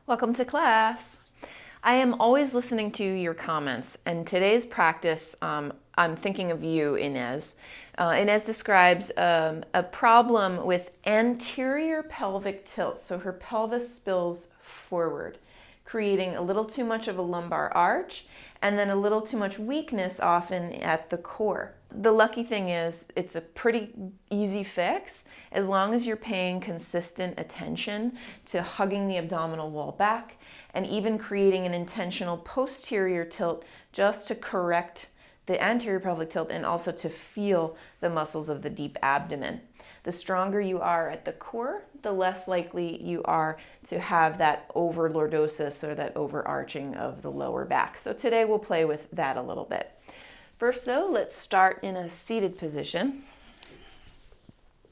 Welcome to class. I am always listening to your comments, and today's practice, I'm thinking of you, Inez. Inez describes a problem with anterior pelvic tilt, so her pelvis spills forward, creating a little too much of a lumbar arch and then a little too much weakness often at the core. The lucky thing is it's a pretty easy fix as long as you're paying consistent attention to hugging the abdominal wall back and even creating an intentional posterior tilt just to correct the anterior pelvic tilt and also to feel the muscles of the deep abdomen. The stronger you are at the core, the less likely you are to have that overlordosis or that overarching of the lower back. So today we'll play with that a little bit. First though, let's start in a seated position.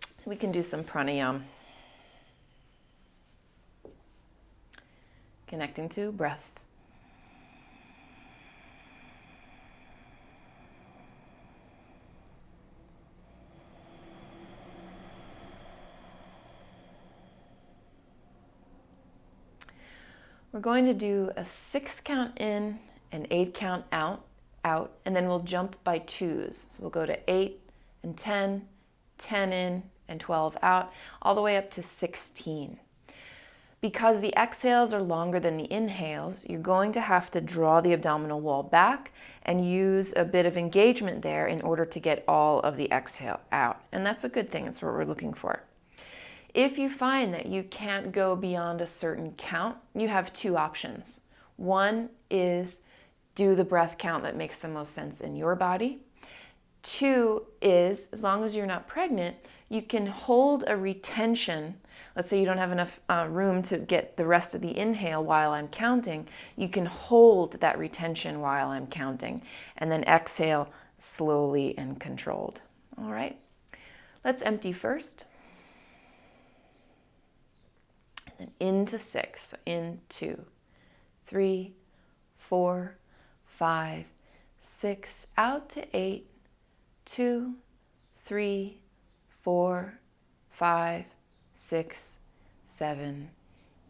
So we can do some pranayama. Connecting to breath. We're going to do a 6 count in and 8 count out, and then we'll jump by 2s. So we'll go to 8 and 10, 10 in and 12 out, all the way up to 16. Because the exhales are longer than the inhales, you're going to have to draw the abdominal wall back and use a bit of engagement there in order to get all of the exhale out. And that's a good thing, that's what we're looking for. If you find that you can't go beyond a certain count, you have 2 options. One is do the breath count that makes the most sense in your body. 2 is, as long as you're not pregnant, you can hold a retention. Let's say you don't have enough room to get the rest of the inhale while I'm counting. You can hold that retention while I'm counting and then exhale slowly and controlled. All right, let's empty first. And into 6, in 2, 3, 4, 5, 6, out to 8, 2, 3, 4, 5, 6, 7,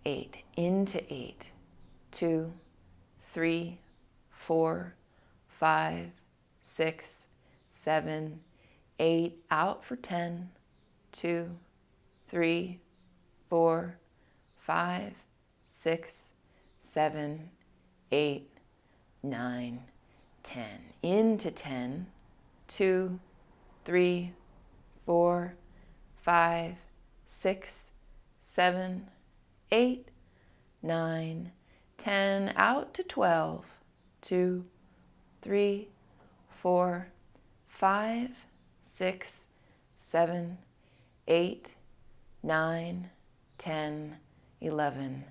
8, into 8, 2, 3, 4, 5, 6, 7, 8, out for 10, 2, 3, 4, 5, 6, 7, 8, 9, 10. Into 10, 2, 3, 4, 5, 6, 7, 8, 9, 10. Out to 12, 2, 3, 4, 5, 6, 7, 8, 9, 10, 11,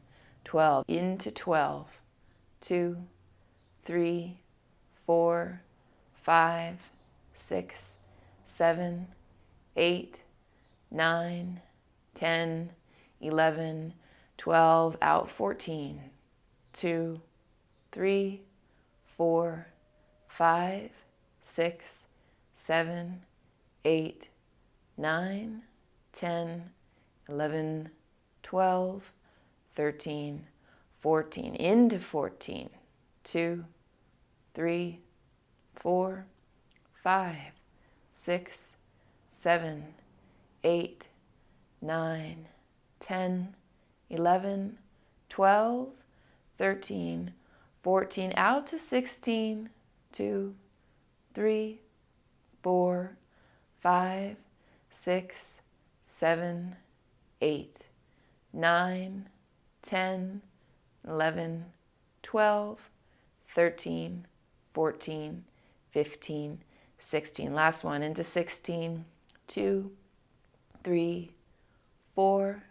12, into 12, 2, 3, 4, 5, 6, 7, 8, 9, 10, 11, 12, out 14, 2, 3, 4, 5, 6, 7, 8, 9, 10, 11, 12, 13, 14, into 14, 2, 3, 4, 5, 6, 7, 8, 9, 10, 11, 12, 13, 14, out to 16, 2, 3, 4, 5, 6, 7, 8, 9, 10, 11, 12, 13, 14, 15, 16. Last one, into 16, 2, 3, 4,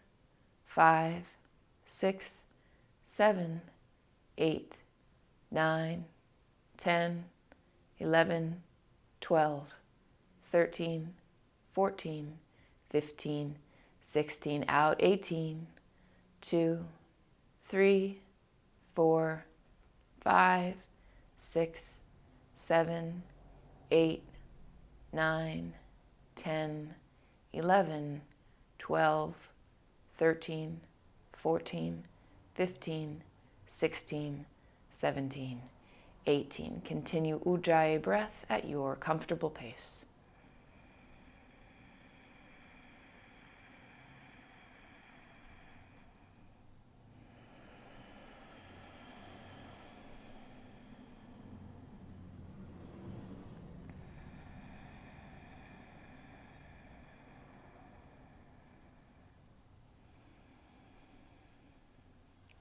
5, 6, 7, 8, 9, 10, 11, 12, 13, 14, 15, 16, out 18, 2, 3, 4, 5, 6, 7, 8, 9, 10, 11, 12, 13, 14, 15, 16, 17, 18. Continue Ujjayi breath at your comfortable pace.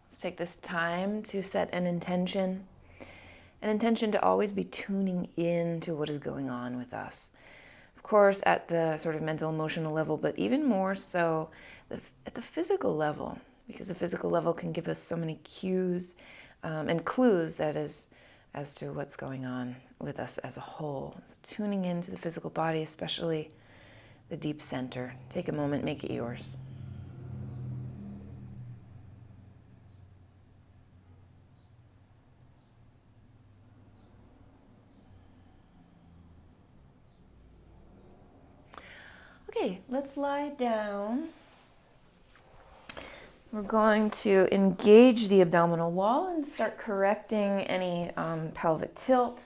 Let's take this time to set an intention to always be tuning in to what is going on with us. Of course, at the sort of mental, emotional level, but even more so at the physical level, because the physical level can give us so many cues and clues that is as to what's going on with us as a whole. So tuning into the physical body, especially the deep center. Take a moment, make it yours. Okay, let's lie down. We're going to engage the abdominal wall and start correcting any pelvic tilt,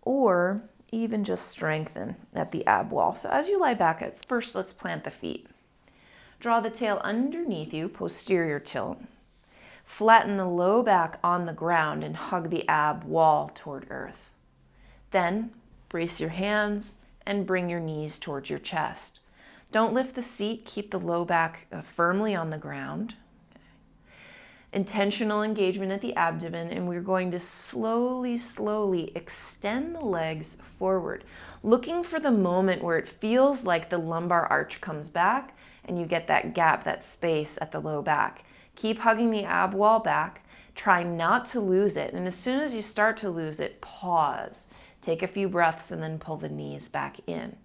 or even just strengthen at the ab wall. So as you lie back, first let's plant the feet. Draw the tail underneath you, posterior tilt. Flatten the low back on the ground and hug the ab wall toward earth. Then brace your hands and bring your knees towards your chest. Don't lift the seat, keep the low back firmly on the ground. Okay. Intentional engagement at the abdomen, and we're going to slowly extend the legs forward, looking for the moment where it feels like the lumbar arch comes back and you get that gap, that space at the low back. Keep hugging the ab wall back. Try not to lose it, and as soon as you start to lose it, pause. Take a few breaths and then pull the knees back in.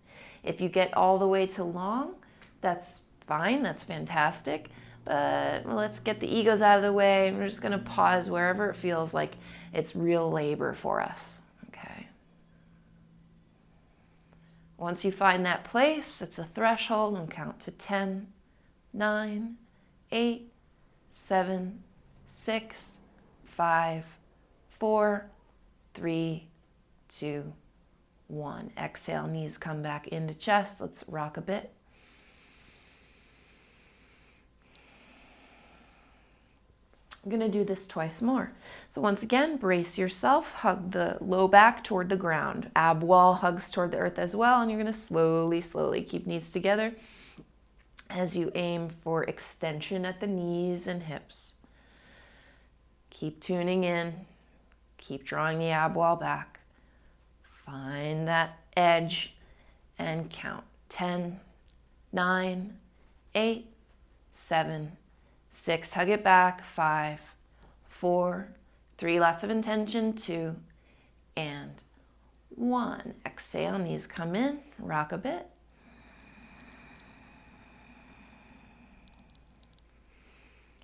If you get all the way to long, that's fine, that's fantastic, but let's get the egos out of the way. We're just gonna pause wherever it feels like it's real labor for us, okay? Once you find that place, it's a threshold, and count to 10, 9, 8, 7, 6, 5, 4, 3, 2, 1. Exhale, knees come back into chest. Let's rock a bit. I'm going to do this twice more. So once again, brace yourself, hug the low back toward the ground. Ab wall hugs toward the earth as well, and you're going to slowly keep knees together as you aim for extension at the knees and hips. Keep tuning in. Keep drawing the ab wall back. Find that edge and count. 10, 9, 8, 7, 6. Hug it back. 5, 4, 3. Lots of intention. 2, and 1. Exhale, knees come in. Rock a bit.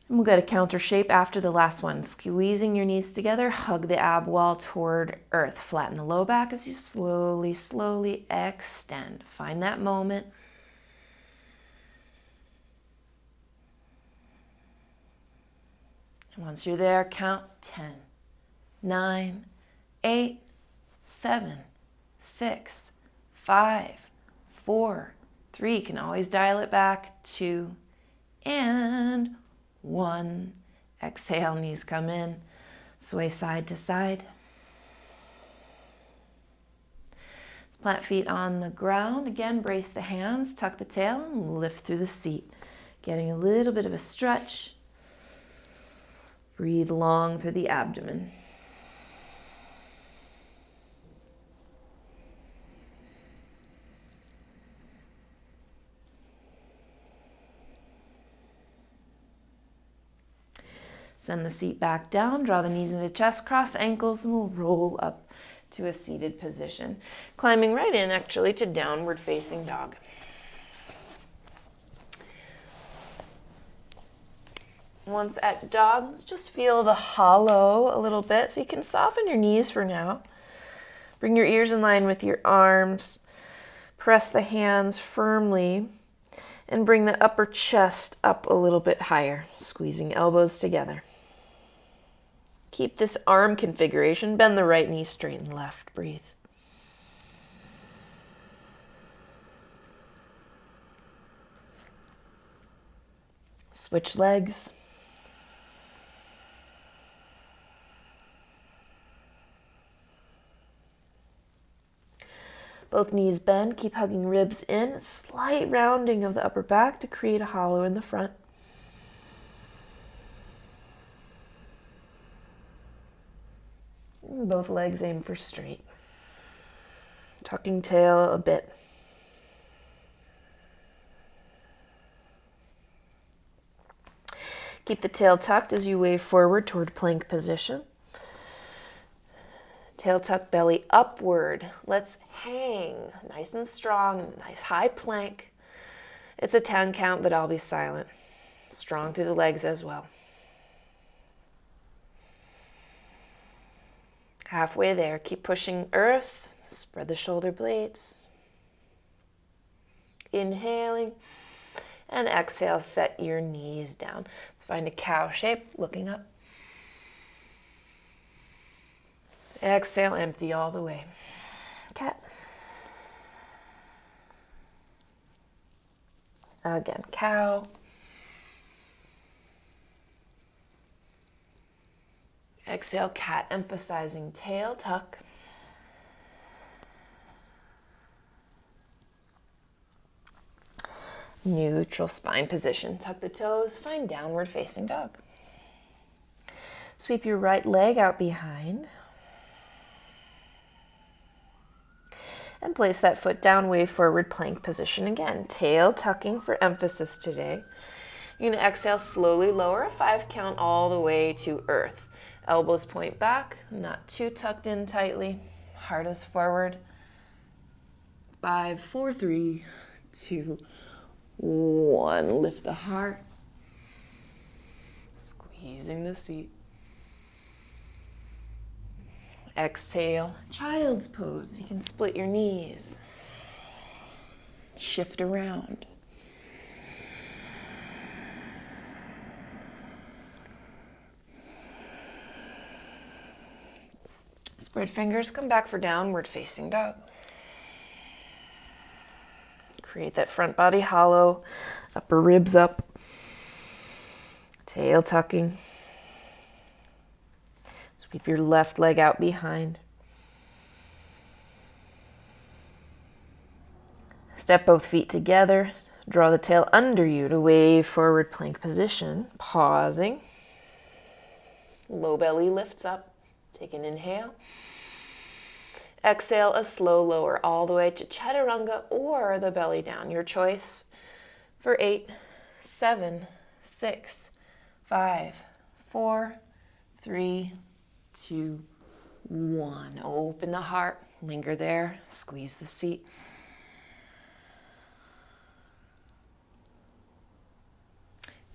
And we'll get a counter shape after the last one. Squeezing your knees together, hug the ab wall toward earth. Flatten the low back as you slowly extend. Find that moment. And once you're there, count 10, 9, 8, 7, 6, 5, 4, 3. You can always dial it back. 2, and 1. Exhale, knees come in. Sway side to side. Let's plant feet on the ground. Again, brace the hands, tuck the tail, and lift through the seat. Getting a little bit of a stretch. Breathe long through the abdomen. Send the seat back down, draw the knees into chest, cross ankles, and we'll roll up to a seated position. Climbing right in, actually, to downward facing dog. Once at dog, let's just feel the hollow a little bit. So you can soften your knees for now. Bring your ears in line with your arms. Press the hands firmly. And bring the upper chest up a little bit higher, squeezing elbows together. Keep this arm configuration. Bend the right knee, straighten the left. Breathe. Switch legs. Both knees bend, keep hugging ribs in, slight rounding of the upper back to create a hollow in the front. And both legs aim for straight. Tucking tail a bit. Keep the tail tucked as you wave forward toward plank position. Tail tuck, belly upward. Let's hang nice and strong, nice high plank. It's a 10 count, but I'll be silent. Strong through the legs as well. Halfway there, keep pushing earth. Spread the shoulder blades. Inhaling and exhale, set your knees down. Let's find a cow shape, looking up. Exhale, empty all the way. Cat. Again, cow. Exhale, cat, emphasizing tail tuck. Neutral spine position. Tuck the toes, find downward facing dog. Sweep your right leg out behind. And place that foot down, wave forward, plank position again. Tail tucking for emphasis today. You're going to exhale, slowly lower a 5 count all the way to earth. Elbows point back, not too tucked in tightly. Heart is forward. 5, 4, 3, 2, 1. Lift the heart. Squeezing the seat. Exhale, child's pose. You can split your knees. Shift around. Spread fingers, come back for downward facing dog. Create that front body hollow, upper ribs up, tail tucking. Sweep your left leg out behind. Step both feet together. Draw the tail under you to wave forward plank position. Pausing. Low belly lifts up. Take an inhale. Exhale, a slow lower all the way to chaturanga or the belly down. Your choice for 8, 7, 6, 5, 4, 3, 2, 1. Open the heart. Linger there. Squeeze the seat.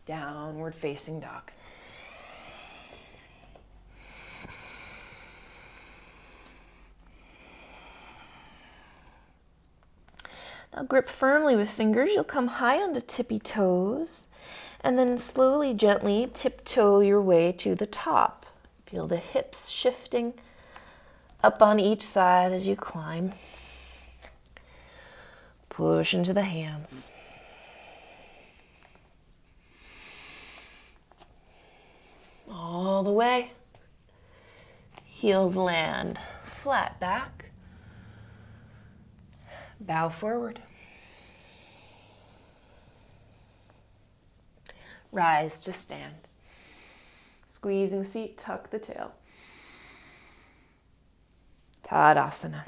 Downward facing dog. Now grip firmly with fingers. You'll come high onto tippy toes and then slowly, gently tiptoe your way to the top. Feel the hips shifting up on each side as you climb. Push into the hands. All the way. Heels land flat back. Bow forward. Rise to stand. Squeezing seat, tuck the tail. Tadasana.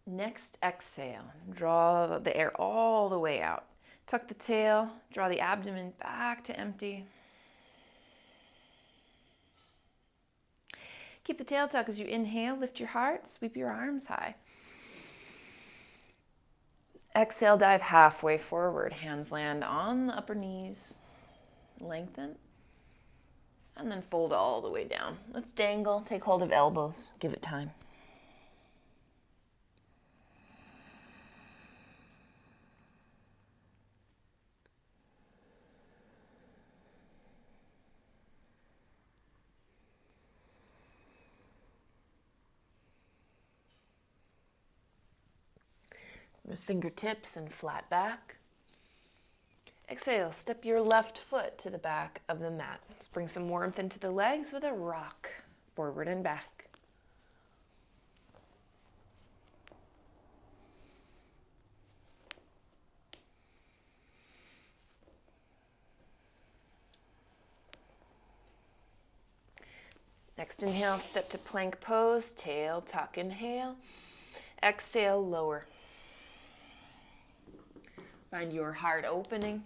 Next exhale, draw the air all the way out. Tuck the tail, draw the abdomen back to empty. Keep the tail tuck as you inhale, lift your heart, sweep your arms high. Exhale, dive halfway forward. Hands land on the upper knees. Lengthen. And then fold all the way down. Let's dangle, take hold of elbows, give it time. Fingertips and flat back. Exhale, step your left foot to the back of the mat. Let's bring some warmth into the legs with a rock, forward and back. Next inhale, step to plank pose, tail tuck, inhale. Exhale, lower. Find your heart opening.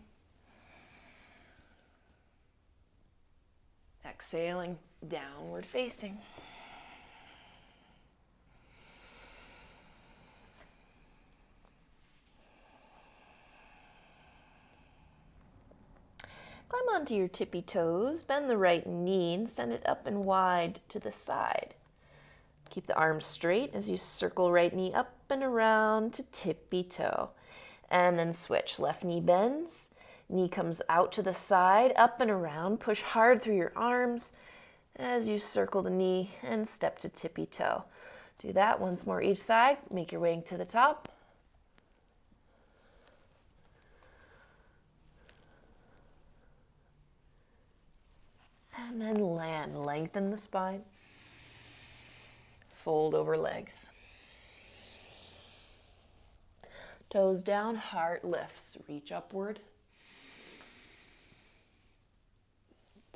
Exhaling, downward facing. Climb onto your tippy toes, bend the right knee and send it up and wide to the side. Keep the arms straight as you circle right knee up and around to tippy toe. And then switch. Left knee bends, knee comes out to the side, up and around. Push hard through your arms as you circle the knee and step to tippy toe. Do that once more each side. Make your way to the top. And then land. Lengthen the spine. Fold over legs. Toes down, heart lifts. Reach upward.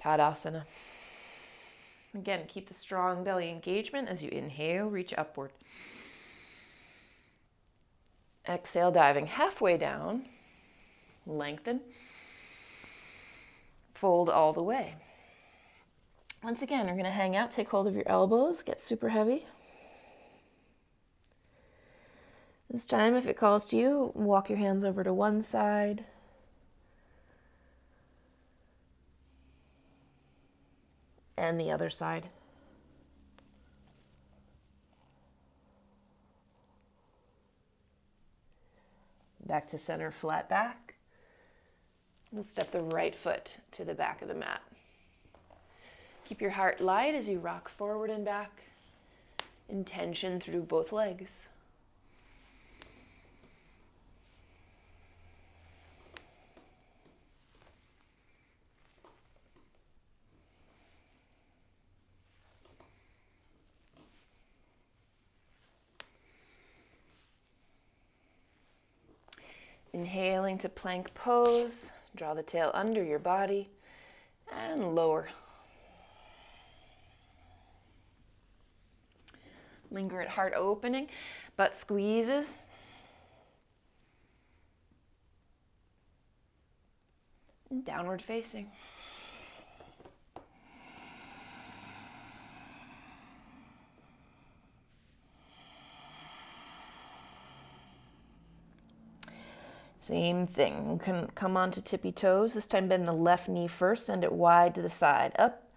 Tadasana. Again, keep the strong belly engagement as you inhale, reach upward. Exhale, diving halfway down. Lengthen. Fold all the way. Once again, we're going to hang out, take hold of your elbows, get super heavy. This time, if it calls to you, walk your hands over to one side. And the other side. Back to center, flat back. We'll step the right foot to the back of the mat. Keep your heart light as you rock forward and back. Intention through both legs. Inhaling to plank pose. Draw the tail under your body and lower. Linger at heart opening, butt squeezes. And downward facing. Same thing. You can come onto tippy toes. This time bend the left knee first, send it wide to the side, up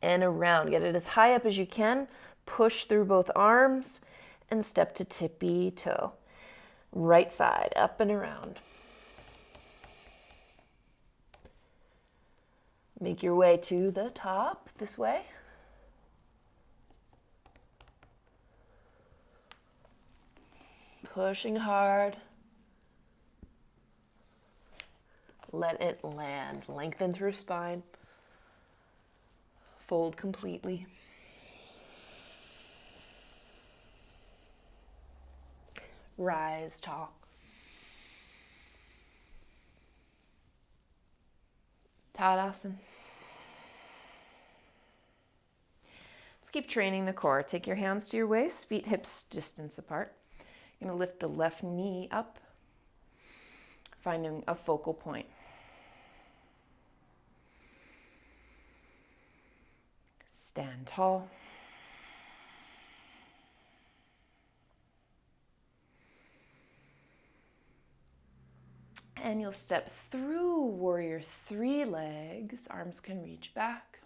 and around. Get it as high up as you can. Push through both arms and step to tippy toe. Right side, up and around. Make your way to the top this way. Pushing hard. Let it land. Lengthen through spine. Fold completely. Rise tall. Tadasana. Let's keep training the core. Take your hands to your waist, feet hips distance apart. You're going to lift the left knee up, finding a focal point. Stand tall. And you'll step through warrior three legs. Arms can reach back.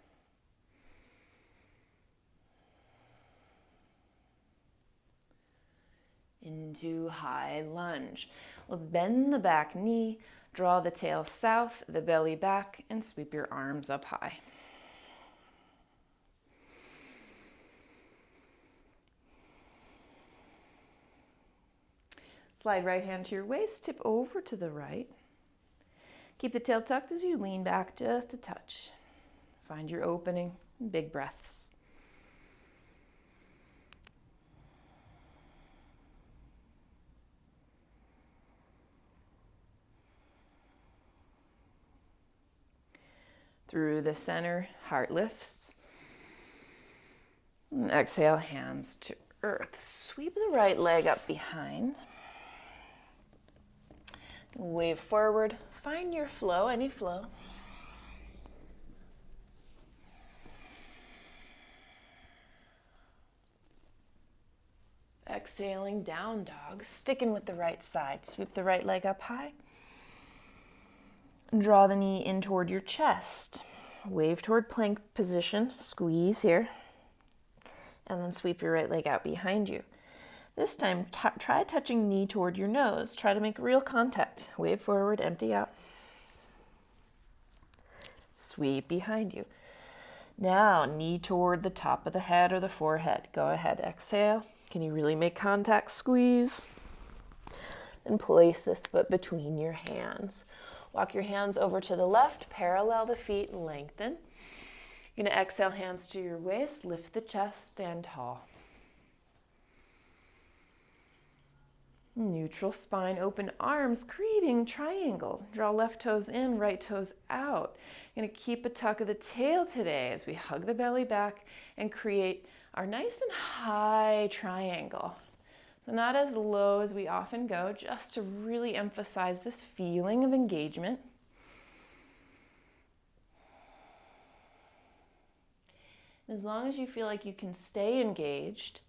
Into high lunge. We'll bend the back knee, draw the tail south, the belly back, and sweep your arms up high. Slide right hand to your waist, tip over to the right. Keep the tail tucked as you lean back just a touch. Find your opening, big breaths. Through the center, heart lifts. And exhale, hands to earth. Sweep the right leg up behind. Wave forward. Find your flow, any flow. Exhaling, down dog. Sticking with the right side. Sweep the right leg up high. Draw the knee in toward your chest. Wave toward plank position. Squeeze here. And then sweep your right leg out behind you. This time, try touching knee toward your nose. Try to make real contact. Wave forward, empty out. Sweep behind you. Now, knee toward the top of the head or the forehead. Go ahead, exhale. Can you really make contact? Squeeze. And place this foot between your hands. Walk your hands over to the left, parallel the feet, lengthen. You're gonna exhale, hands to your waist, lift the chest, stand tall. Neutral spine, open arms, creating triangle. Draw left toes in, right toes out. You're gonna keep a tuck of the tail today as we hug the belly back and create our nice and high triangle. So not as low as we often go, just to really emphasize this feeling of engagement. As long as you feel like you can stay engaged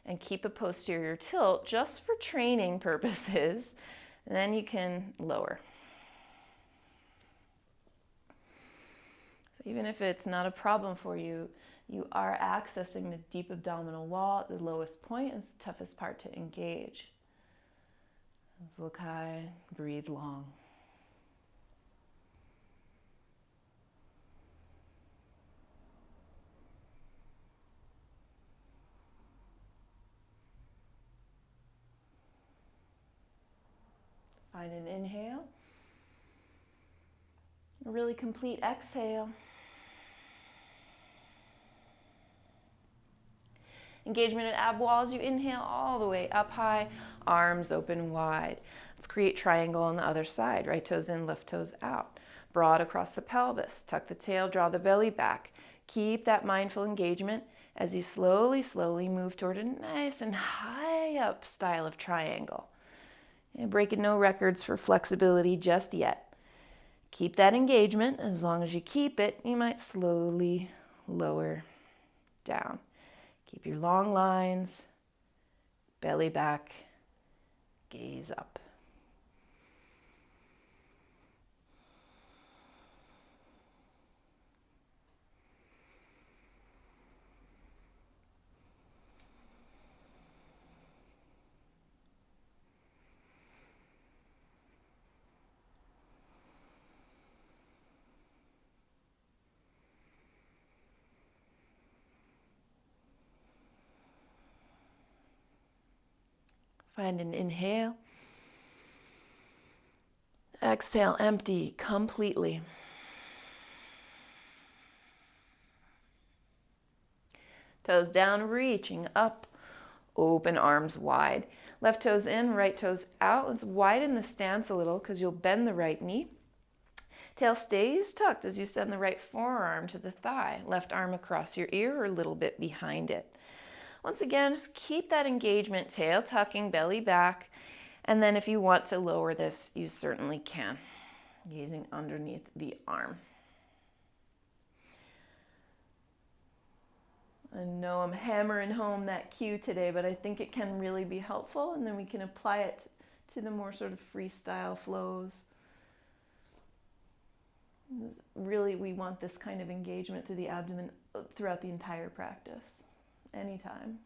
and keep a posterior tilt just for training purposes, then you can lower. So even if it's not a problem for you, you are accessing the deep abdominal wall at the lowest point. It's the toughest part to engage. Let's look high, breathe long. Find an inhale. A really complete exhale. Engagement at ab wall as you inhale all the way up high, arms open wide. Let's create triangle on the other side. Right toes in, left toes out. Broad across the pelvis. Tuck the tail, draw the belly back. Keep that mindful engagement as you slowly, slowly move toward a nice and high up style of triangle. And breaking no records for flexibility just yet. Keep that engagement. As long as you keep it, you might slowly lower down. Keep your long lines, belly back, gaze up. Find an inhale. Exhale, empty completely. Toes down, reaching up. Open arms wide. Left toes in, right toes out. Let's widen the stance a little because you'll bend the right knee. Tail stays tucked as you send the right forearm to the thigh. Left arm across your ear or a little bit behind it. Once again, just keep that engagement, tail tucking, belly back. And then if you want to lower this, you certainly can, gazing underneath the arm. I know I'm hammering home that cue today, but I think it can really be helpful, and then we can apply it to the more sort of freestyle flows. Really, we want this kind of engagement to the abdomen throughout the entire practice, anytime.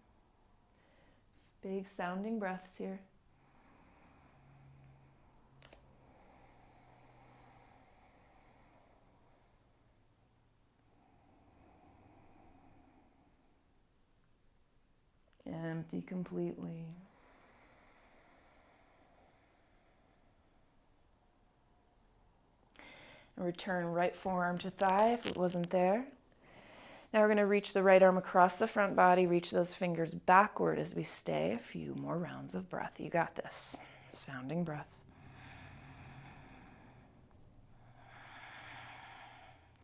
Big sounding breaths here. Empty completely. Return right forearm to thigh if it wasn't there. Now we're going to reach the right arm across the front body, reach those fingers backward as we stay. A few more rounds of breath. You got this. Sounding breath.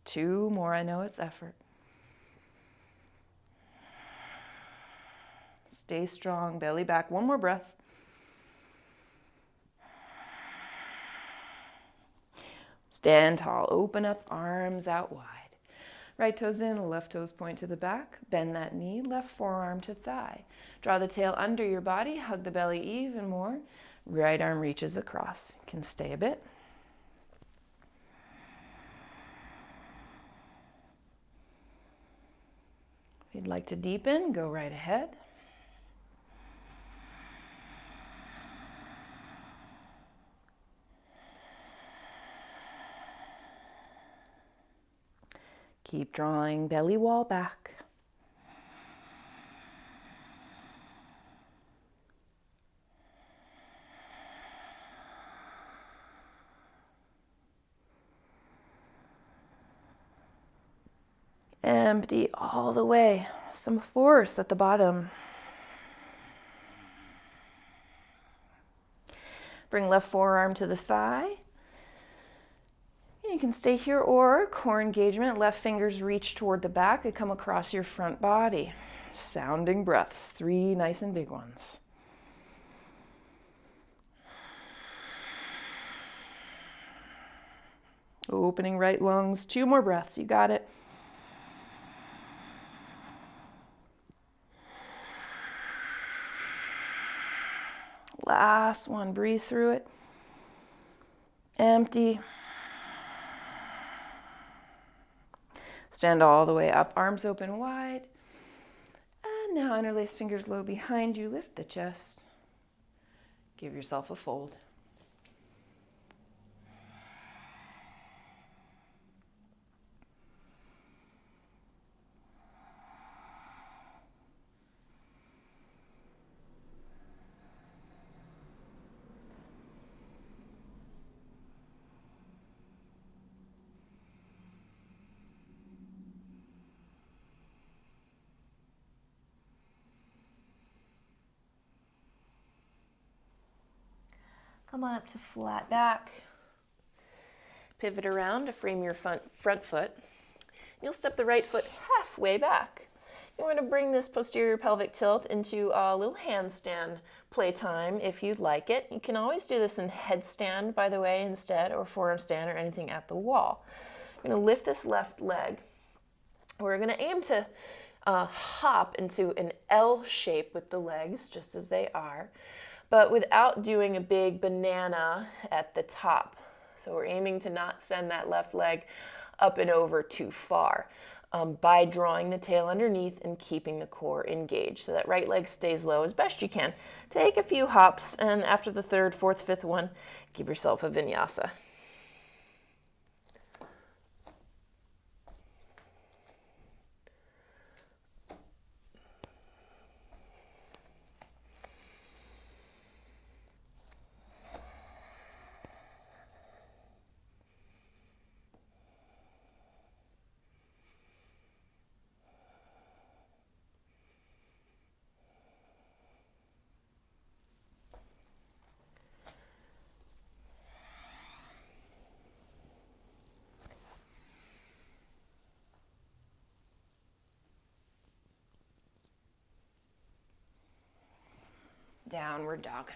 2 more. I know it's effort. Stay strong, belly back. 1 more breath. Stand tall, open up, arms out wide. Right toes in, left toes point to the back. Bend that knee, left forearm to thigh. Draw the tail under your body, hug the belly even more. Right arm reaches across. Can stay a bit. If you'd like to deepen, go right ahead. Keep drawing belly wall back. Empty all the way. Some force at the bottom. Bring left forearm to the thigh. You can stay here, or core engagement, left fingers reach toward the back. They come across your front body. Sounding breaths, 3 nice and big ones. Opening right lungs, 2 more breaths, you got it. Last one, breathe through it. Empty. Stand all the way up, arms open wide. And now interlace fingers low behind you, lift the chest. Give yourself a fold. Come on up to flat back. Pivot around to frame your front foot. You'll step the right foot halfway back. You're going to bring this posterior pelvic tilt into a little handstand playtime if you'd like it. You can always do this in headstand, by the way, instead, or forearm stand, or anything at the wall. You're going to lift this left leg. We're going to aim to hop into an L shape with the legs, just as they are, but without doing a big banana at the top. So we're aiming to not send that left leg up and over too far by drawing the tail underneath and keeping the core engaged so that right leg stays low as best you can. Take a few hops, and after the 3rd, 4th, 5th one, give yourself a vinyasa. Downward dog.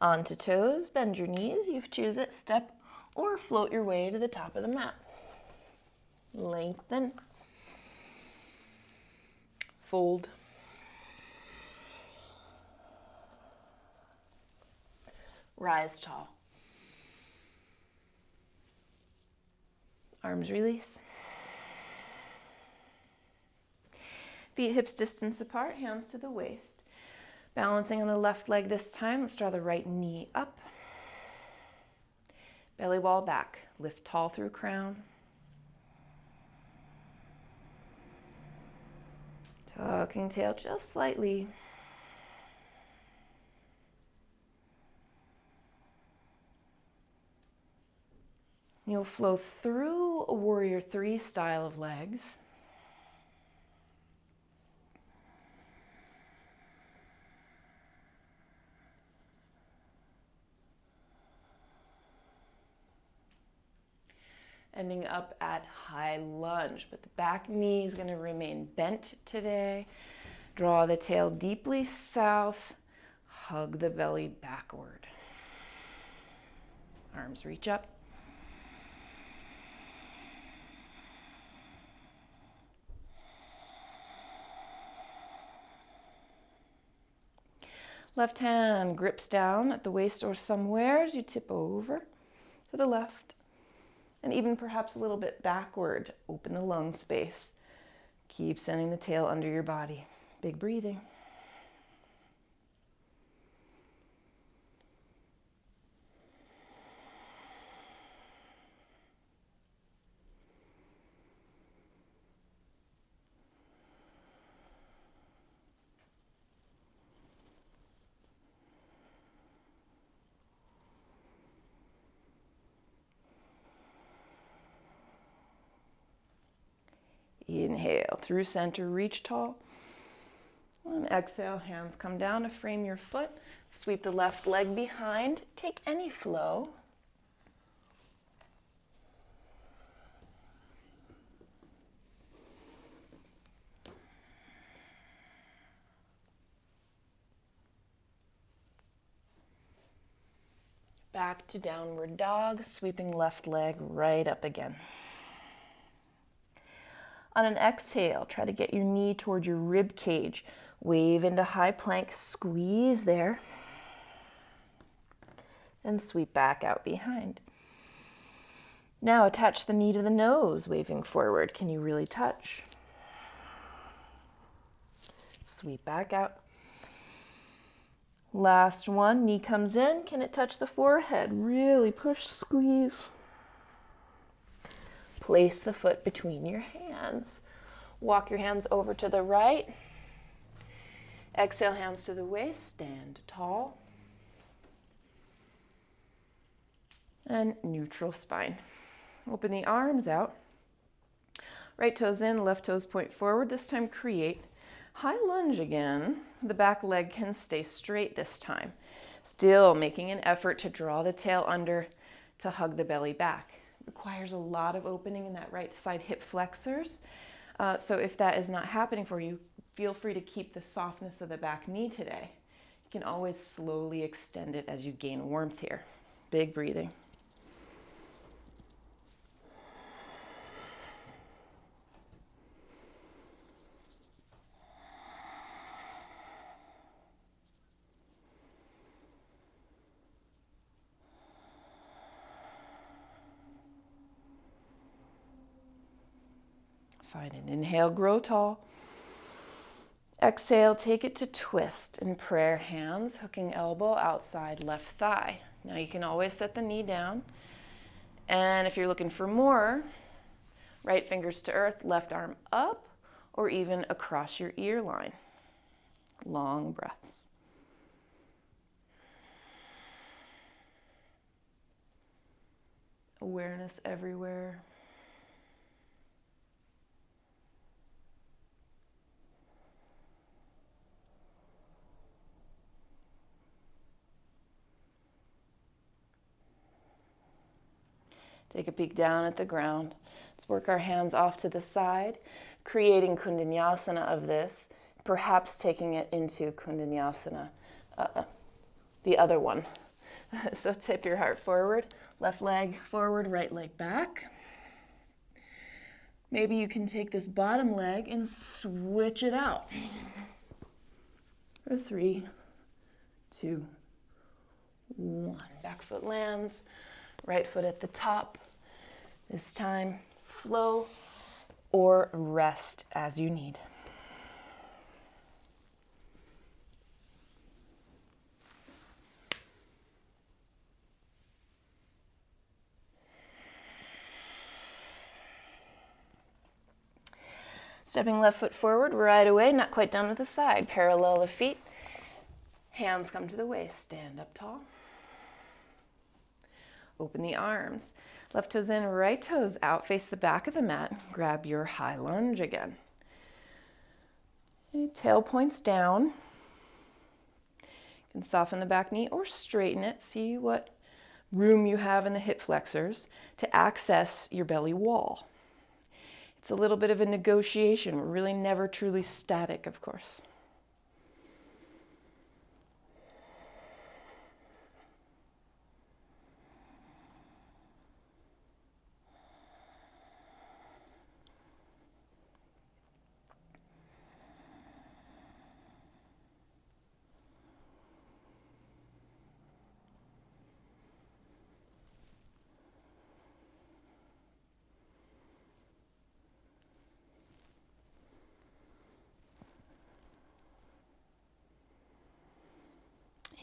Onto toes, bend your knees. You choose it, step or float your way to the top of the mat. Lengthen. Fold. Rise tall. Arms release. Feet hips distance apart, hands to the waist. Balancing on the left leg this time. Let's draw the right knee up. Belly wall back. Lift tall through crown. Tucking tail just slightly. You'll flow through a warrior 3 style of legs. Ending up at high lunge, but the back knee is going to remain bent today. Draw the tail deeply south, hug the belly backward. Arms reach up. Left hand grips down at the waist or somewhere as you tip over to the left. And even perhaps a little bit backward. Open the lung space. Keep sending the tail under your body. Big breathing. Inhale through center, reach tall. And exhale, hands come down to frame your foot. Sweep the left leg behind. Take any flow. Back to downward dog, sweeping left leg right up again. On an exhale, try to get your knee toward your rib cage. Wave into high plank, squeeze there. And sweep back out behind. Now attach the knee to the nose, waving forward. Can you really touch? Sweep back out. Last one, knee comes in. Can it touch the forehead? Really push, squeeze. Place the foot between your hands. Walk your hands over to the right. Exhale, hands to the waist. Stand tall. And neutral spine. Open the arms out. Right toes in, left toes point forward. This time create high lunge again. The back leg can stay straight this time. Still making an effort to draw the tail under to hug the belly back. Requires a lot of opening in that right side hip flexors. So if that is not happening for you, feel free to keep the softness of the back knee today. You can always slowly extend it as you gain warmth here. Big breathing. Find an inhale, grow tall. Exhale, take it to twist in prayer hands, hooking elbow outside left thigh. Now you can always set the knee down. And if you're looking for more, right fingers to earth, left arm up, or even across your ear line. Long breaths. Awareness everywhere. Take a peek down at the ground. Let's work our hands off to the side, creating Kundanyasana of this, perhaps taking it into Kundanyasana, the other one. So tip your heart forward, left leg forward, right leg back. Maybe you can take this bottom leg and switch it out. For 3, 2, 1. Back foot lands. Right foot at the top. This time, flow or rest as you need. Stepping left foot forward right away, not quite done with the side. Parallel the feet. Hands come to the waist. Stand up tall. Open the arms. Left toes in, right toes out. Face the back of the mat. Grab your high lunge again. Okay, tail points down. You can soften the back knee or straighten it. See what room you have in the hip flexors to access your belly wall. It's a little bit of a negotiation. We're really never truly static, of course.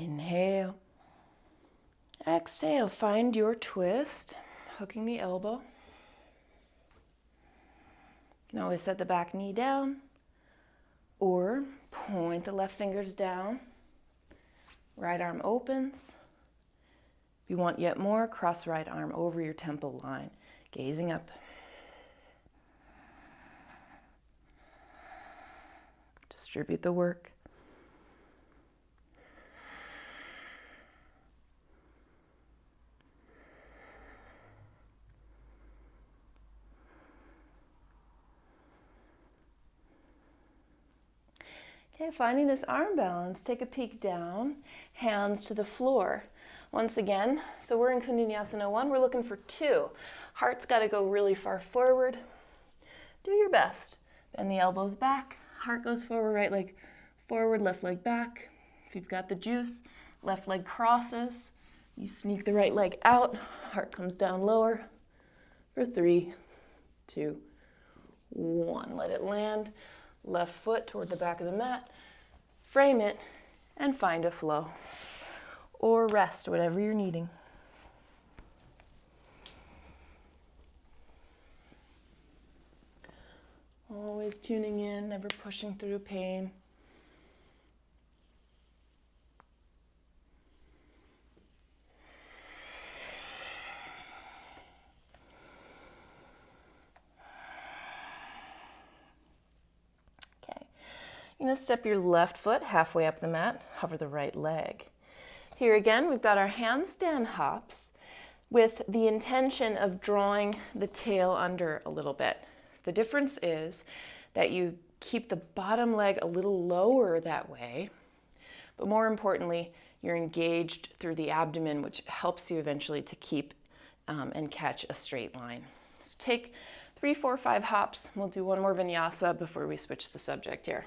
Inhale. Exhale. Find your twist, hooking the elbow. You can always set the back knee down or point the left fingers down. Right arm opens. If you want yet more, cross right arm over your temple line, gazing up. Distribute the work. Okay, finding this arm balance, take a peek down, hands to the floor. Once again, so we're in Kundalini 1, we're looking for 2. Heart's got to go really far forward. Do your best. Bend the elbows back, heart goes forward, right leg forward, left leg back. If you've got the juice, left leg crosses. You sneak the right leg out, heart comes down lower for 3, 2, 1. Let it land. Left foot toward the back of the mat, frame it, and find a flow. Or rest, whatever you're needing. Always tuning in, never pushing through pain. You're going to step your left foot halfway up the mat, hover the right leg. Here again, we've got our handstand hops with the intention of drawing the tail under a little bit. The difference is that you keep the bottom leg a little lower that way, but more importantly, you're engaged through the abdomen, which helps you eventually to keep and catch a straight line. Let's take 3, 4, 5 hops. We'll do one more vinyasa before we switch the subject here.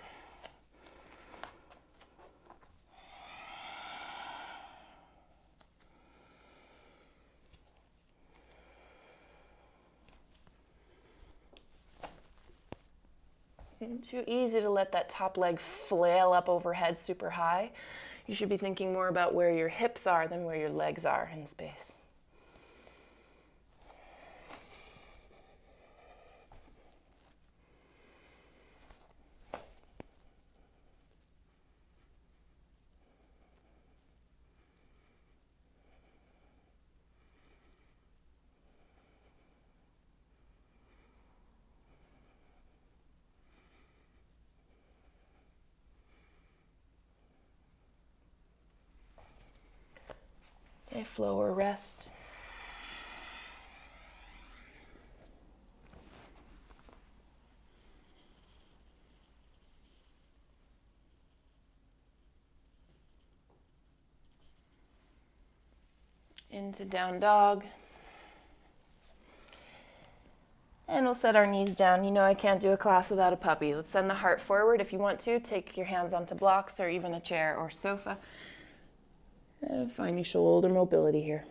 Too easy to let that top leg flail up overhead super high. You should be thinking more about where your hips are than where your legs are in space. Okay, flow or rest. Into down dog. And we'll set our knees down. You know I can't do a class without a puppy. Let's send the heart forward. If you want to, take your hands onto blocks or even a chair or sofa. Finding shoulder mobility here.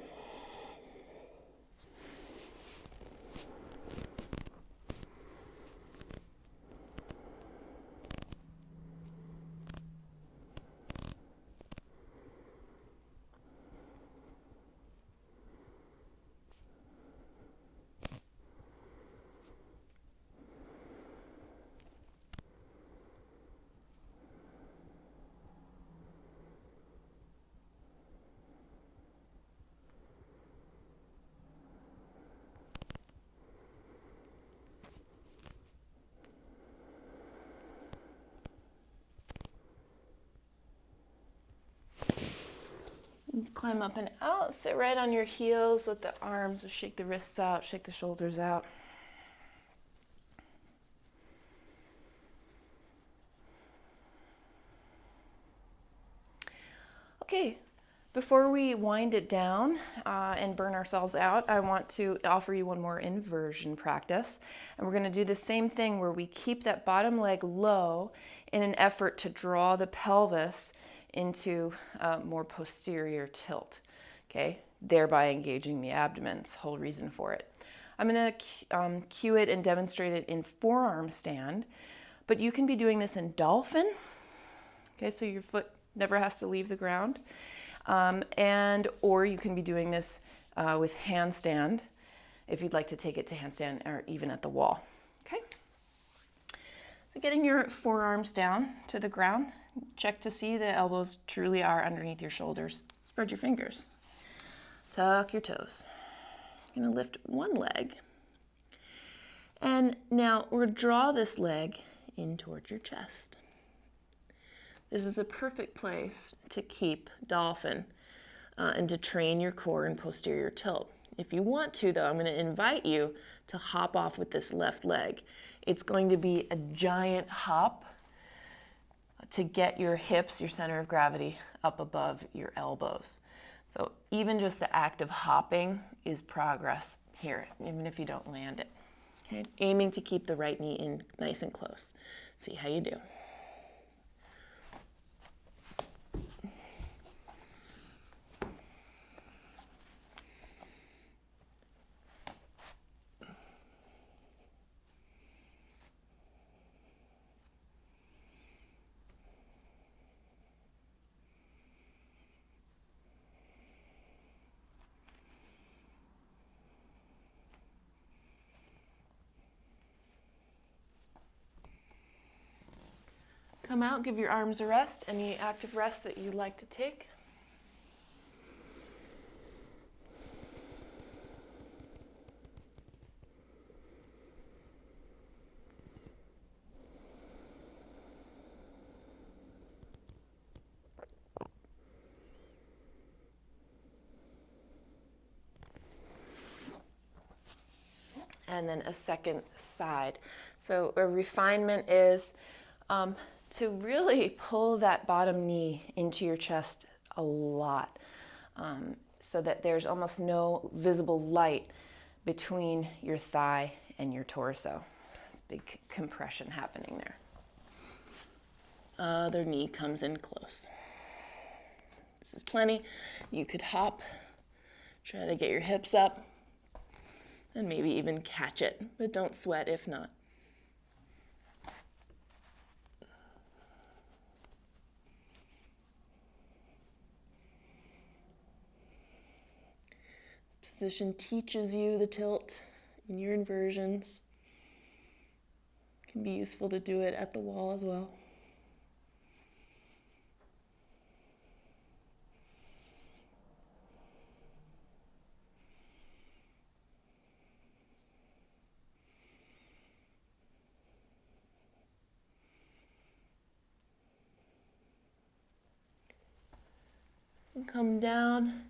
Let's climb up and out. Sit right on your heels. Let the arms, shake the wrists out, shake the shoulders out. Okay, before we wind it down and burn ourselves out, I want to offer you one more inversion practice. And we're going to do the same thing where we keep that bottom leg low in an effort to draw the pelvis into more posterior tilt, okay? Thereby engaging the abdomen. It's the whole reason for it. I'm going to cue it and demonstrate it in forearm stand, but you can be doing this in dolphin, okay? So your foot never has to leave the ground. Or you can be doing this with handstand if you'd like to take it to handstand or even at the wall. Okay? So getting your forearms down to the ground, check to see the elbows truly are underneath your shoulders. Spread your fingers. Tuck your toes. You're going to lift one leg. And now we're going to draw this leg in towards your chest. This is a perfect place to keep dolphin and to train your core and posterior tilt. If you want to, though, I'm going to invite you to hop off with this left leg. It's going to be a giant hop to get your hips, your center of gravity, up above your elbows. So even just the act of hopping is progress here, even if you don't land it. Okay? Aiming to keep the right knee in nice and close. See how you do. Come out, give your arms a rest, any active rest that you'd like to take. And then a second side. So a refinement is to really pull that bottom knee into your chest a lot so that there's almost no visible light between your thigh and your torso. There's big compression happening there. Other knee comes in close. This is plenty. You could hop, try to get your hips up, and maybe even catch it, but don't sweat if not. This position teaches you the tilt in your inversions. It can be useful to do it at the wall as well. And come down.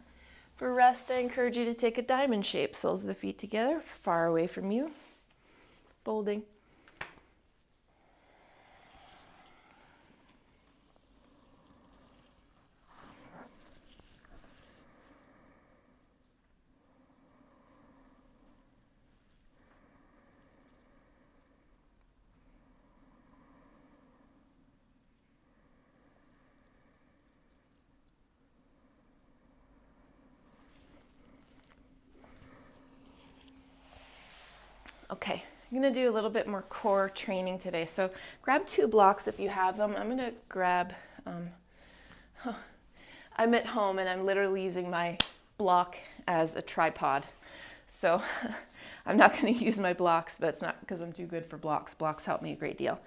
For rest, I encourage you to take a diamond shape. Soles of the feet together, far away from you. Folding. Okay, I'm going to do a little bit more core training today. So grab 2 blocks if you have them. I'm going to grab, I'm at home and I'm literally using my block as a tripod. So I'm not going to use my blocks, but it's not because I'm too good for blocks. Blocks help me a great deal.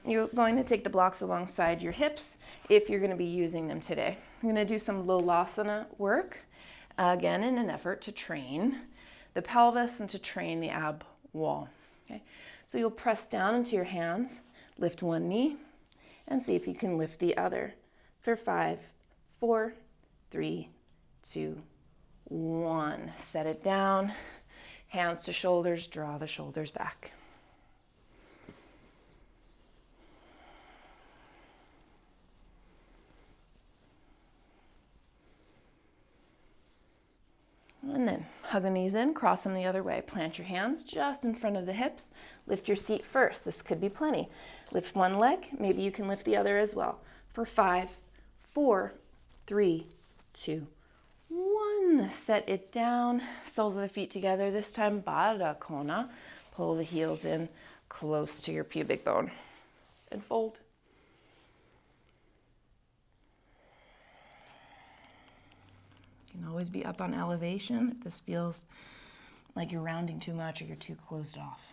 You're going to take the blocks alongside your hips if you're going to be using them today. I'm going to do some Lolasana work, again in an effort to train the pelvis and to train the ab wall. Okay, so you'll press down into your hands, lift one knee, and see if you can lift the other for 5, 4, 3, 2, 1. Set it down. Hands to shoulders, draw the shoulders back. And then hug the knees in, cross them the other way. Plant your hands just in front of the hips. Lift your seat first. This could be plenty. Lift one leg. Maybe you can lift the other as well. For 5, 4, 3, 2, 1. Set it down. Soles of the feet together. This time, Baddha Kona. Pull the heels in close to your pubic bone. And fold. You can always be up on elevation if this feels like you're rounding too much or you're too closed off.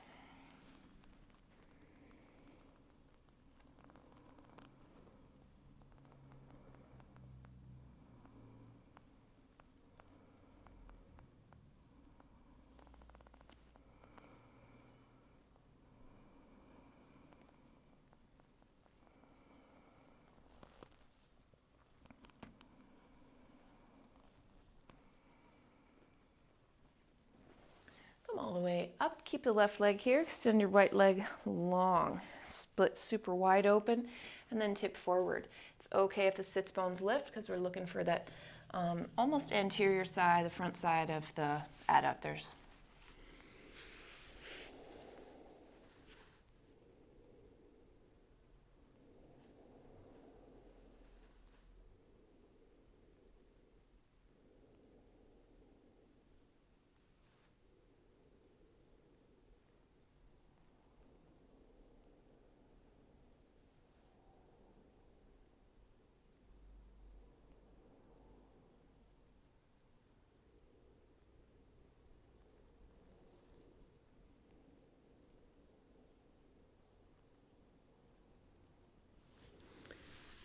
Come all the way up. Keep the left leg here. Extend your right leg long. Split super wide open and then tip forward. It's okay if the sits bones lift because we're looking for that almost anterior side, the front side of the adductors.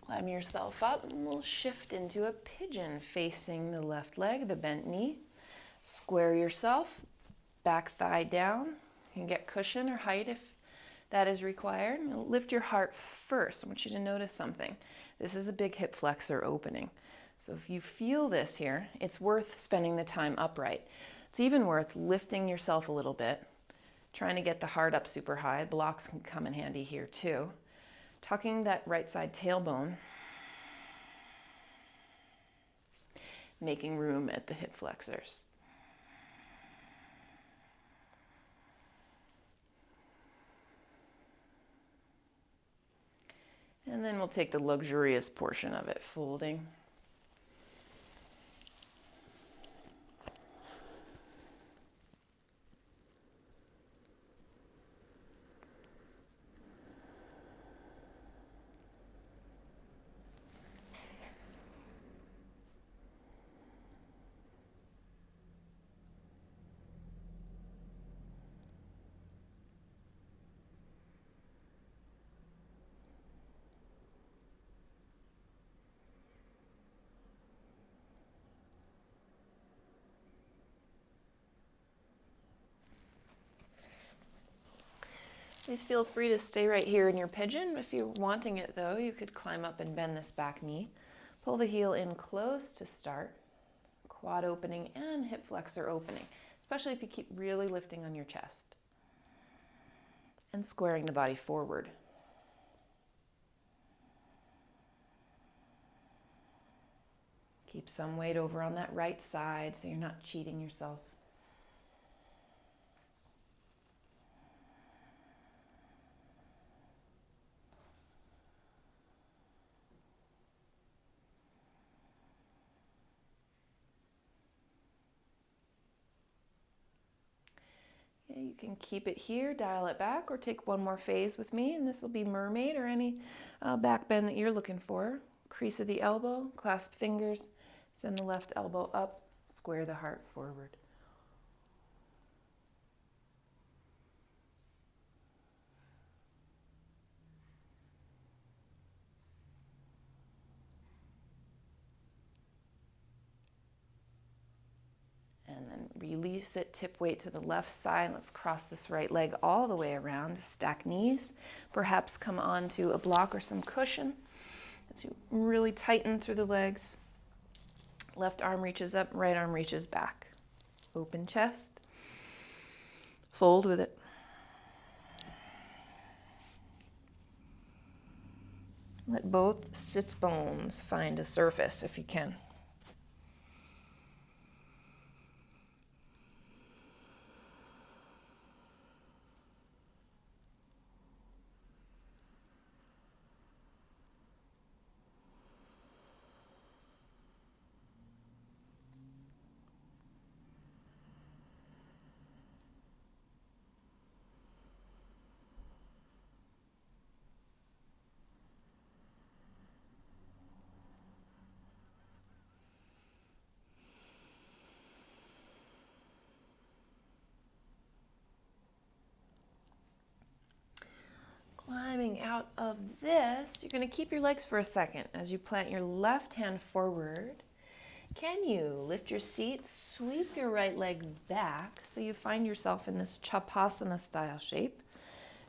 Climb yourself up and we'll shift into a pigeon facing the left leg, the bent knee. Square yourself, back thigh down. You can get cushion or height if that is required. Lift your heart first. I want you to notice something. This is a big hip flexor opening. So if you feel this here, it's worth spending the time upright. It's even worth lifting yourself a little bit, trying to get the heart up super high. Blocks can come in handy here too. Tucking that right side tailbone, making room at the hip flexors. And then we'll take the luxurious portion of it, folding. Please feel free to stay right here in your pigeon. If you're wanting it though, you could climb up and bend this back knee. Pull the heel in close to start. Quad opening and hip flexor opening, especially if you keep really lifting on your chest. And squaring the body forward. Keep some weight over on that right side so you're not cheating yourself. You can keep it here, dial it back, or take one more phase with me, and this will be mermaid or any back bend that you're looking for. Crease of the elbow, clasp fingers, send the left elbow up, square the heart forward. And then release it, tip weight to the left side. Let's cross this right leg all the way around. Stack knees. Perhaps come onto a block or some cushion as you really tighten through the legs. Left arm reaches up, right arm reaches back. Open chest. Fold with it. Let both sits bones find a surface if you can. Climbing out of this, you're going to keep your legs for a second as you plant your left hand forward. Can you lift your seat, sweep your right leg back so you find yourself in this Chapasana style shape.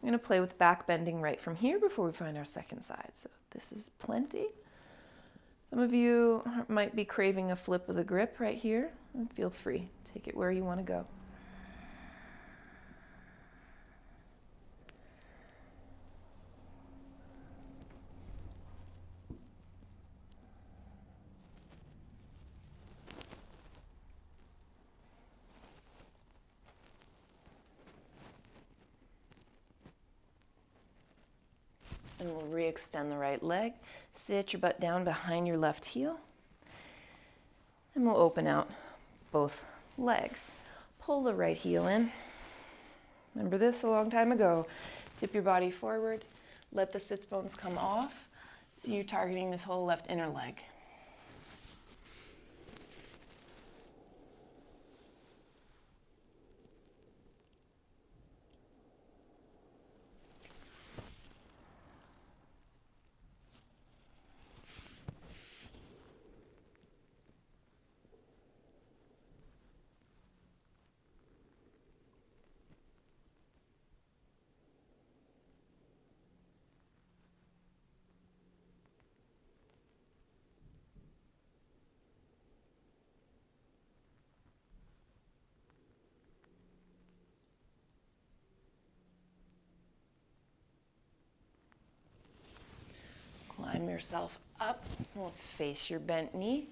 I'm going to play with back bending right from here before we find our second side. So this is plenty. Some of you might be craving a flip of the grip right here. And feel free, take it where you want to go. And we'll re-extend the right leg. Sit your butt down behind your left heel. And we'll open out both legs. Pull the right heel in. Remember this a long time ago. Tip your body forward. Let the sits bones come off. So you're targeting this whole left inner leg. Climb yourself up. We'll face your bent knee.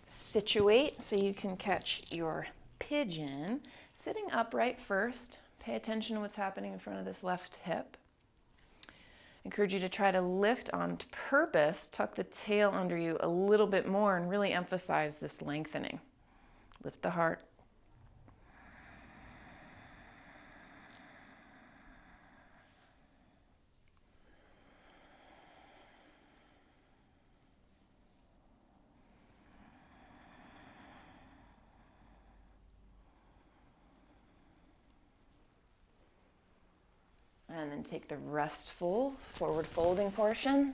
Situate so you can catch your pigeon. Sitting upright first. Pay attention to what's happening in front of this left hip. Encourage you to try to lift on purpose. Tuck the tail under you a little bit more and really emphasize this lengthening. Lift the heart. And then take the restful forward folding portion.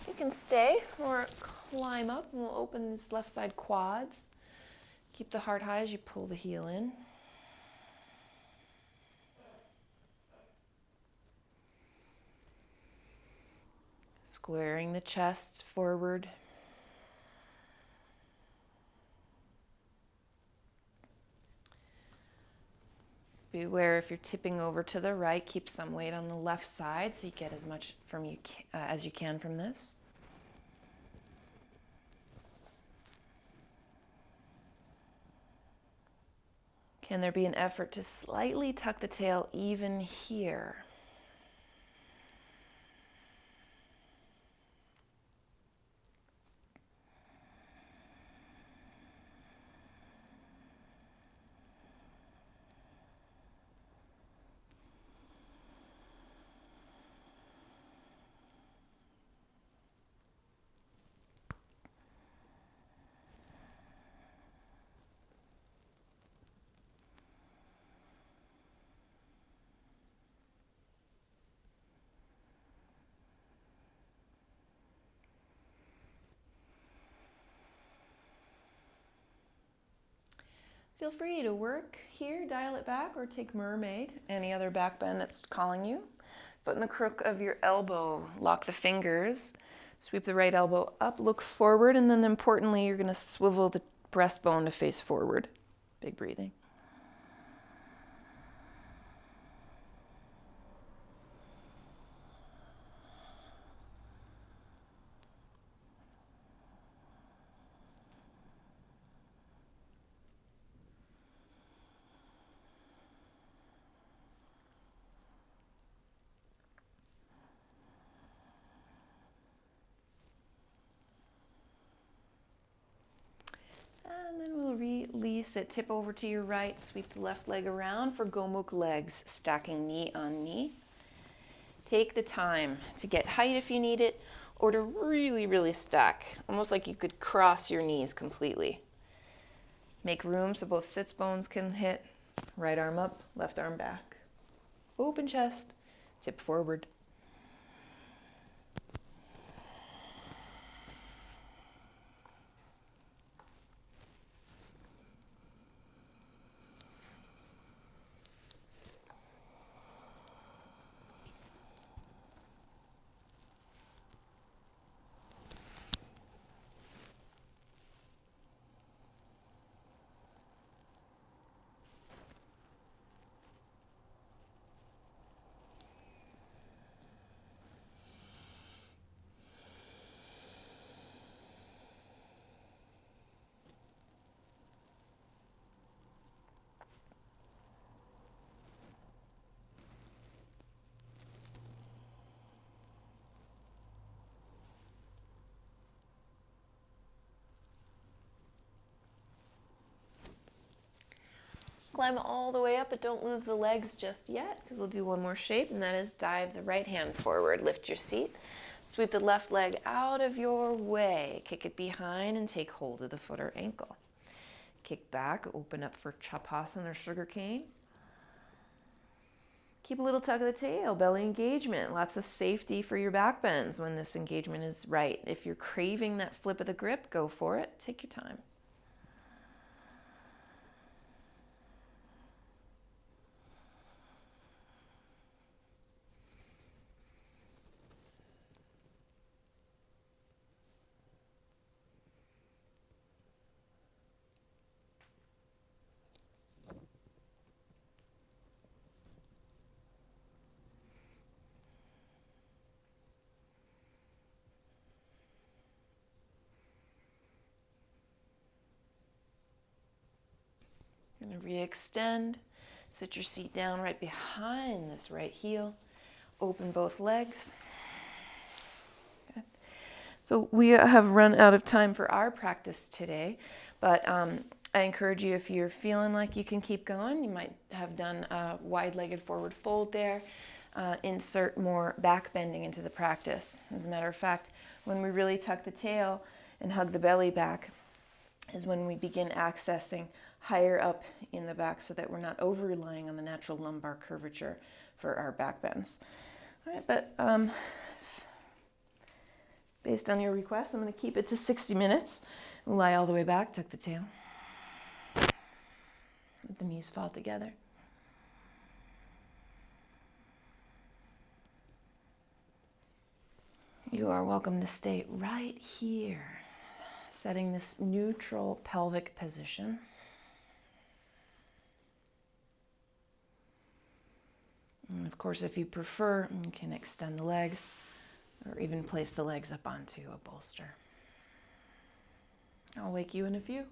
You can stay or climb up, and we'll open these left side quads. Keep the heart high as you pull the heel in. Squaring the chest forward. Be aware if you're tipping over to the right, keep some weight on the left side so you get as much from you as you can from this. Can there be an effort to slightly tuck the tail even here? Feel free to work here, dial it back, or take mermaid, any other back bend that's calling you. Foot in the crook of your elbow, lock the fingers, sweep the right elbow up, look forward, and then importantly, you're gonna swivel the breastbone to face forward. Big breathing. And then we'll release it, tip over to your right, sweep the left leg around for Gomukh legs, stacking knee on knee. Take the time to get height if you need it, or to really, really stack, almost like you could cross your knees completely. Make room so both sits bones can hit. Right arm up, left arm back. Open chest, tip forward. Climb all the way up, but don't lose the legs just yet, because we'll do one more shape, and that is dive the right hand forward. Lift your seat. Sweep the left leg out of your way. Kick it behind and take hold of the foot or ankle. Kick back, open up for Chapasana or sugar cane. Keep a little tug of the tail, belly engagement. Lots of safety for your back bends when this engagement is right. If you're craving that flip of the grip, go for it. Take your time. You're going to re-extend. Sit your seat down right behind this right heel. Open both legs. Okay. So we have run out of time for our practice today, but I encourage you, if you're feeling like you can keep going, you might have done a wide-legged forward fold there. Insert more back bending into the practice. As a matter of fact, when we really tuck the tail and hug the belly back is when we begin accessing higher up in the back so that we're not over-relying on the natural lumbar curvature for our back bends. All right, but based on your request, I'm going to keep it to 60 minutes. We'll lie all the way back, tuck the tail. Let the knees fall together. You are welcome to stay right here, setting this neutral pelvic position. And of course, if you prefer, you can extend the legs or even place the legs up onto a bolster. I'll wake you in a few.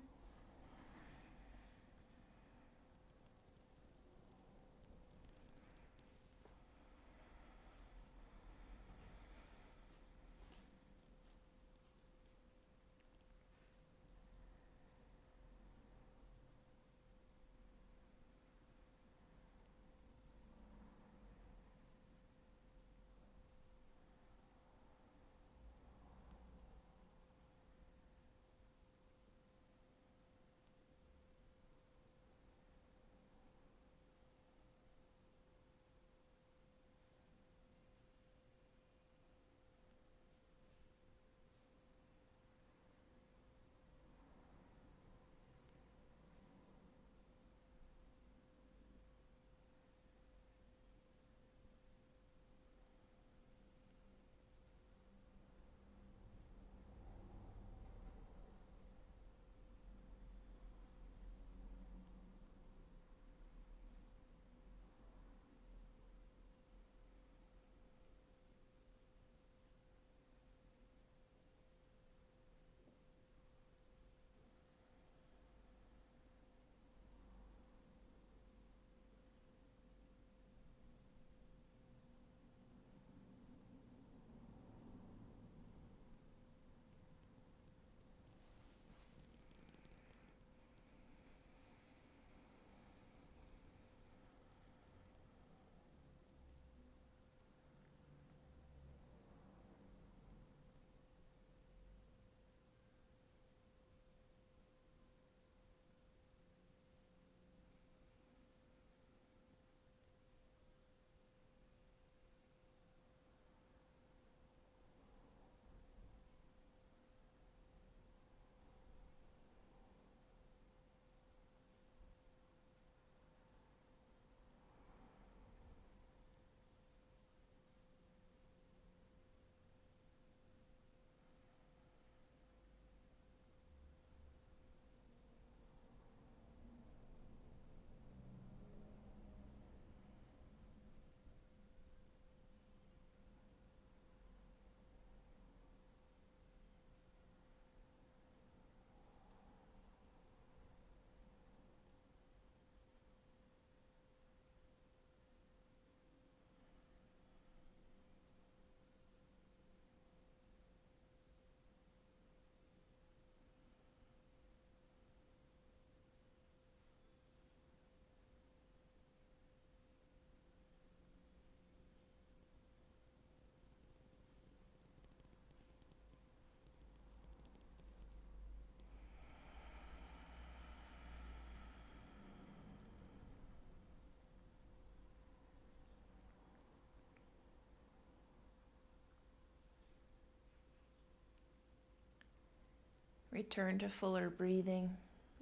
Return to fuller breathing,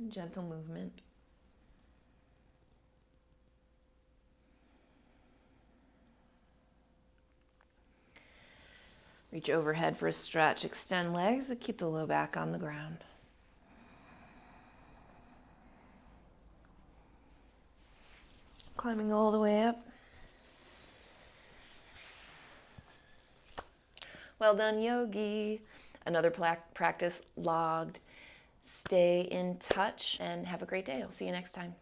gentle movement. Reach overhead for a stretch. Extend legs and keep the low back on the ground. Climbing all the way up. Well done, yogi. Another practice logged. Stay in touch and have a great day. I'll see you next time.